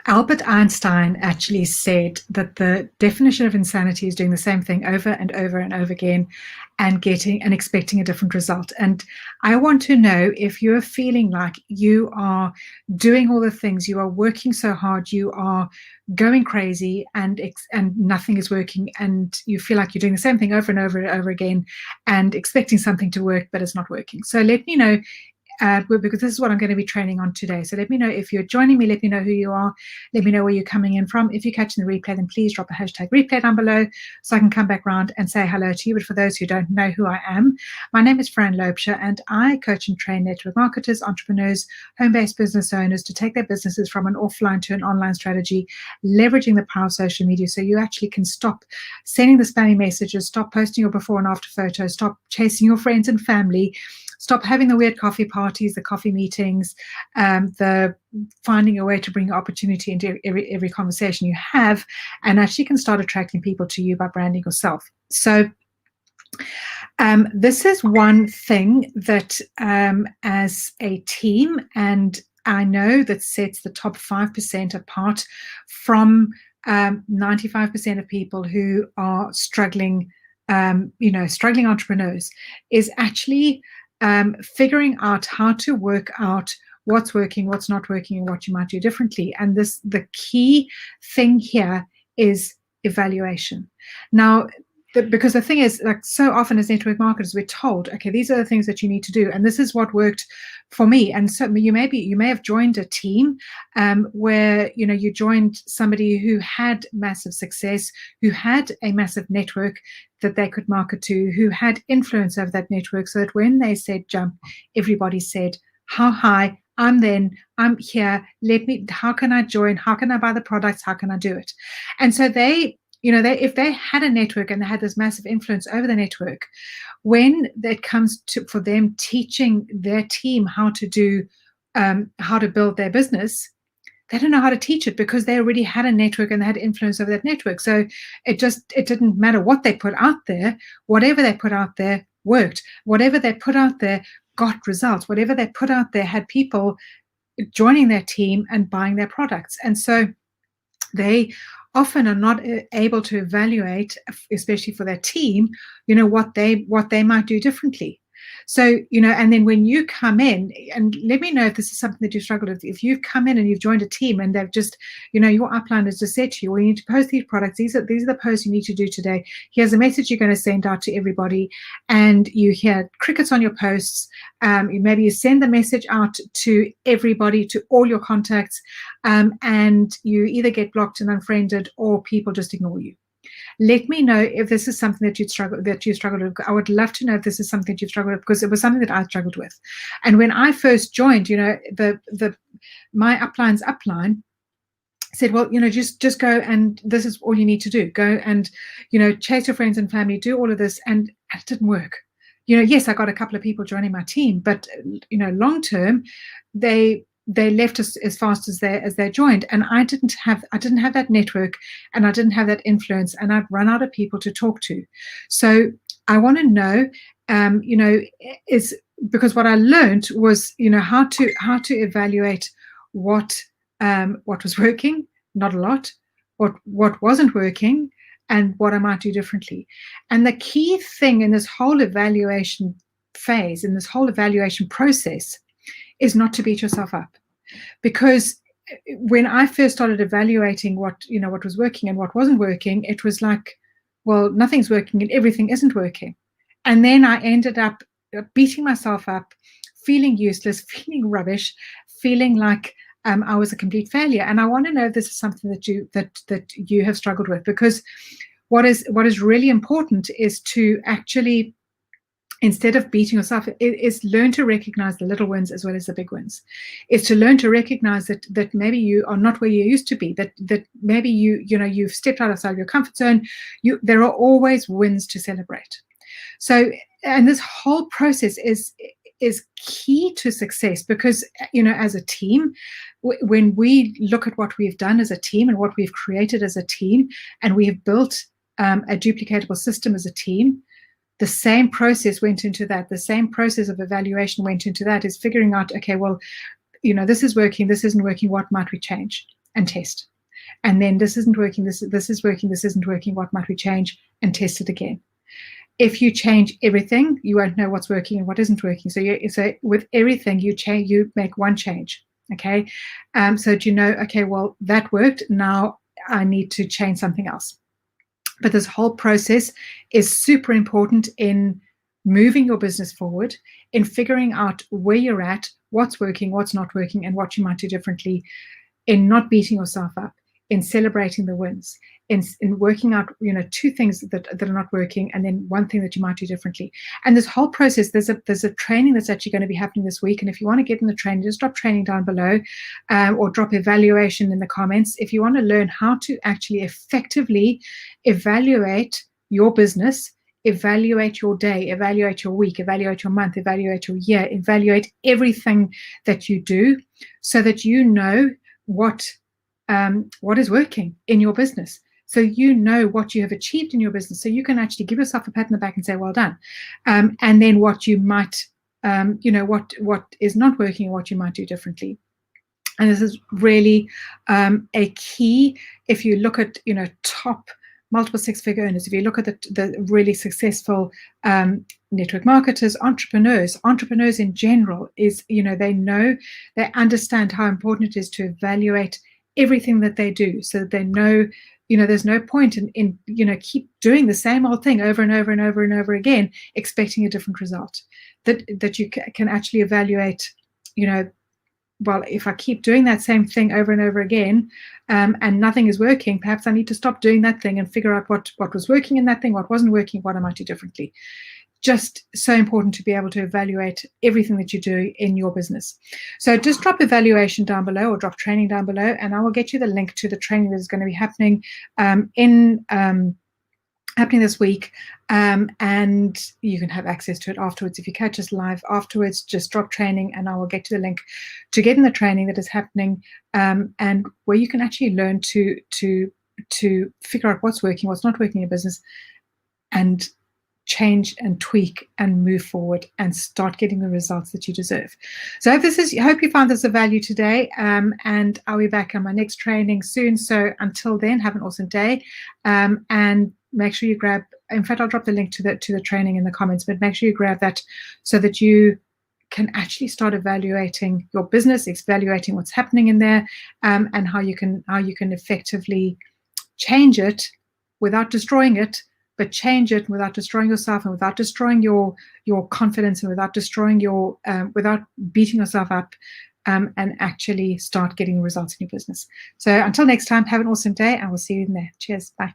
Albert Einstein actually said that the definition of insanity is doing the same thing over and over and over again and getting and expecting a different result. And I want to know if you're feeling like you are doing all the things, you are working so hard, you are going crazy and nothing is working, and you feel like you're doing the same thing over and over and over again and expecting something to work, but it's not working. So let me know because this is what I'm going to be training on today. So let me know if you're joining me. Let me know who you are. Let me know where you're coming in from. If you're catching the replay, then please drop a hashtag replay down below so I can come back around and say hello to you. But for those who don't know who I am, my name is Fran Loubser, and I coach and train network marketers, entrepreneurs, home-based business owners to take their businesses from an offline to an online strategy, leveraging the power of social media so you actually can stop sending the spammy messages, stop posting your before and after photos, stop chasing your friends and family, stop having the weird coffee parties, the coffee meetings, the finding a way to bring opportunity into every conversation you have, and actually can start attracting people to you by branding yourself. So this is one thing that as a team, and I know that sets the top 5% apart from 95% of people who are struggling, struggling entrepreneurs, is actually figuring out how to work out what's working, what's not working, and what you might do differently. And the key thing here is evaluation. Now, because the thing is, like so often as network marketers, we're told, okay, these are the things that you need to do, and this is what worked for me. And so you may have joined a team where you joined somebody who had massive success, who had a massive network that they could market to, who had influence over that network, so that when they said jump, everybody said, how high? I'm here. How can I join? How can I buy the products? How can I do it? And so if they had a network and they had this massive influence over the network, when it comes for them teaching their team how to build their business, they don't know how to teach it because they already had a network and they had influence over that network. So it didn't matter what they put out there. Whatever they put out there worked. Whatever they put out there got results. Whatever they put out there had people joining their team and buying their products. And so they often are not able to evaluate, especially for their team, what they might do differently. So, and then when you come in, and let me know if this is something that you struggled with. If you've come in and you've joined a team and they've just, your upline has just said to you, well, you need to post these products. These are the posts you need to do today. Here's a message you're going to send out to everybody. And you hear crickets on your posts. Maybe you send the message out to everybody, to all your contacts, and you either get blocked and unfriended or people just ignore you. Let me know if this is something that you struggled with. I would love to know if this is something that you've struggled with, because it was something that I struggled with. And when I first joined, my upline's upline said, well, just go, and this is all you need to do. Go and, chase your friends and family, do all of this. And it didn't work. Yes, I got a couple of people joining my team, but, long term, they left us as fast as they joined, and I didn't have that network, and I didn't have that influence, and I'd run out of people to talk to. So I want to know, is because what I learned was, how to evaluate what was working, not a lot, what wasn't working, and what I might do differently. And the key thing in this whole evaluation phase, in this whole evaluation process, is not to beat yourself up. Because when I first started evaluating what was working and what wasn't working, it was like, well, nothing's working and everything isn't working. And then I ended up beating myself up, feeling useless, feeling rubbish, feeling like I was a complete failure. And I want to know if this is something that you have struggled with, because what is really important is to actually, instead of beating yourself, is learn to recognize the little wins as well as the big wins. Is to learn to recognize that maybe you are not where you used to be, that maybe you've stepped outside your comfort zone. There are always wins to celebrate. So, and this whole process is key to success, because as a team, when we look at what we've done as a team and what we've created as a team, and we have built a duplicatable system as a team, the same process went into that. The same process of evaluation went into that, is figuring out, okay, well, this is working, this isn't working, what might we change? and test. And then this isn't working, this is working, this isn't working, what might we change, and test it again. If you change everything, you won't know what's working and what isn't working. So with everything, you make one change. Okay, so do you know? Okay, well that worked. Now I need to change something else. But this whole process is super important in moving your business forward, in figuring out where you're at, what's working, what's not working, and what you might do differently, in not beating yourself up, in celebrating the wins, in working out, two things that are not working, and then one thing that you might do differently. And this whole process, there's a training that's actually going to be happening this week. And if you want to get in the training, just drop training down below, or drop evaluation in the comments. If you want to learn how to actually effectively evaluate your business, evaluate your day, evaluate your week, evaluate your month, evaluate your year, evaluate everything that you do, so that you know what is working in your business. So you know what you have achieved in your business. So you can actually give yourself a pat on the back and say, well done. And then what you might, what is not working, or what you might do differently. And this is really a key. If you look at, top multiple six-figure earners, if you look at the really successful network marketers, entrepreneurs in general, is, they understand how important it is to evaluate everything that they do, so that they know, there's no point in keep doing the same old thing over and over and over and over again, expecting a different result. That you can actually evaluate, well, if I keep doing that same thing over and over again, and nothing is working, perhaps I need to stop doing that thing and figure out what was working in that thing, what wasn't working, what I might do differently. Just so important to be able to evaluate everything that you do in your business. So just drop evaluation down below, or drop training down below, and I will get you the link to the training that is going to be happening happening this week, and you can have access to it afterwards. If you catch us live afterwards, just drop training and I will get you the link to get in the training that is happening, and where you can actually learn to figure out what's working, what's not working in your business, and change and tweak and move forward and start getting the results that you deserve. So I hope you found this of value today, and I'll be back on my next training soon. So until then, have an awesome day, and make sure you grab, in fact, I'll drop the link to the training in the comments, but make sure you grab that so that you can actually start evaluating your business, evaluating what's happening in there, and how you can effectively change it without destroying it, but change it without destroying yourself, and without destroying your confidence, and without destroying without beating yourself up, and actually start getting results in your business. So until next time, have an awesome day, and we'll see you in there. Cheers. Bye.